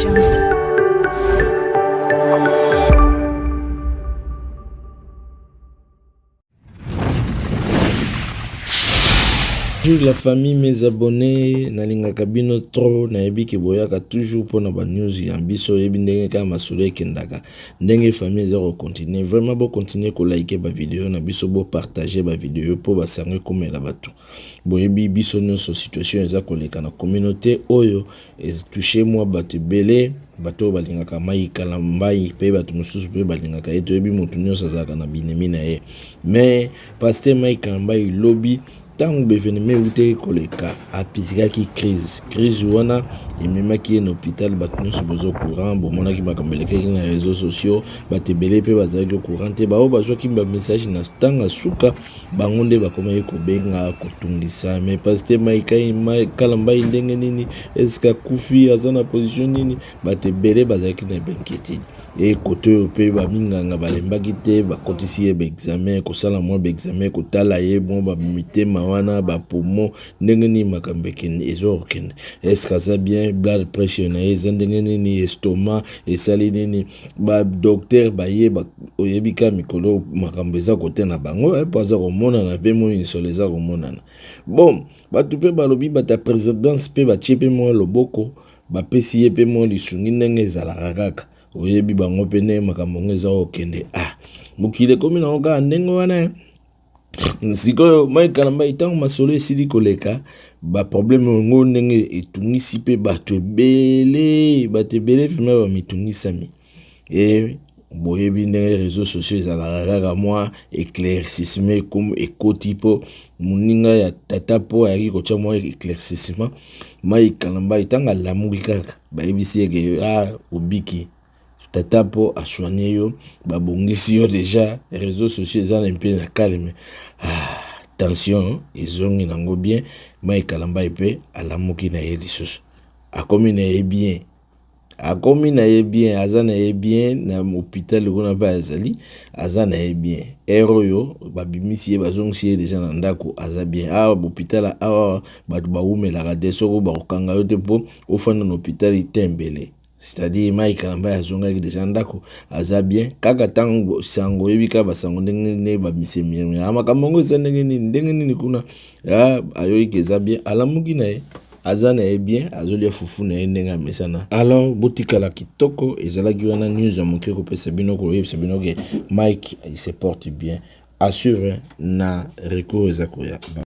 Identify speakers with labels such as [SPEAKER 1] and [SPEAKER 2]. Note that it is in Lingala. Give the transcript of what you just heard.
[SPEAKER 1] Bonjour la famille, mes abonnés, nalinga kabino trop na yebi ke boyaka toujours pour na ba news ya biso yebi ndenge ka masolo kendaka ndenge famille zero continuer vraiment bo continuer ko liker ba vidéo na biso bo partager ba vidéo pour ba sange komela bato boyebi biso nyonso situation eza koleka na communauté oyo ez toucher moi bato belé bato balingaka mai kala mbai pe bato mususu pe balingaka eto yebi mutu nyonso azaka na binemi na ye mais pasteur mai kala mbai lobby tant bevenime ute koleka apizika ki crise wana ememaki en hôpital bato nyonso bozo courant bomonaki makambo elekaki na réseaux sociaux bato ebele pe bazalaki courant te bao bazwaki ba message na tanga suka bango nde bakomaki kobenga kotungisa mais pasteur kala mbai ndenge nini eske akufi aza na position nini bato ebele bazalaki na inquiétude et côté pe ba minganga balembaki te bakotisi ye ba examen kosala mwa ba examen kotala ye bon ba mitema wana ba poumon ndenge ni makambo ekende ezokende eske aza bien blood pressure na ye eza ndenge nini estomac esali nini ba docteur baye ba oyebika mikolo makambo eza kote na bango epo aza komonana pe moni solo eza komonana bon bato pe balobi bata présidence pe batie pe mwa loboko bapesi ye pe mwa lisungi ndenge ezalaka kaka oyebi bango pene makambo ngeza okende mukile komi na oka ndenge wana sikoyo mai kalamba itango masolo esili koleka ba problème ngo ndenge etungisi pe bato ebele fima ba mitungisami boyebi ndenge réseaux sociaux ezalaka kaka mwa éclaircissement comme ekoti po moninga ya tata po ayaki kotia mwa éclaircissement mai kalamba itanga lamuki kaka bayebisi eke obiki tata po assoigner yo babongisi yo déjà réseaux sociaux eza na mpe na calme tension ezongi nango bien mai kalamba pe alamuki na ye lisusu akomi na ye bien aza na ye bien na hôpital kuna ba azali aza na ye bien ero yo babimisi ye bazongisi ye déjà na ndako aza bien hôpital bato baumelaka te soko bakokanga yo te po ofanda na hôpital itembele c'est-à-dire mai kalamba azongaki déjà ndako aza bien kaka tango sango yebika basango ndenge ne ba misemire makambo ngo eza ndenge nini kuna ayoki eza bien alamuki na ye aza na ye bien azolia fufu na ye ndenge amesana alors botikala kitoko ezalaki wana news ya moke kopesa bino koyebisa bino ke Mike il se porte bien assure na recours eza koya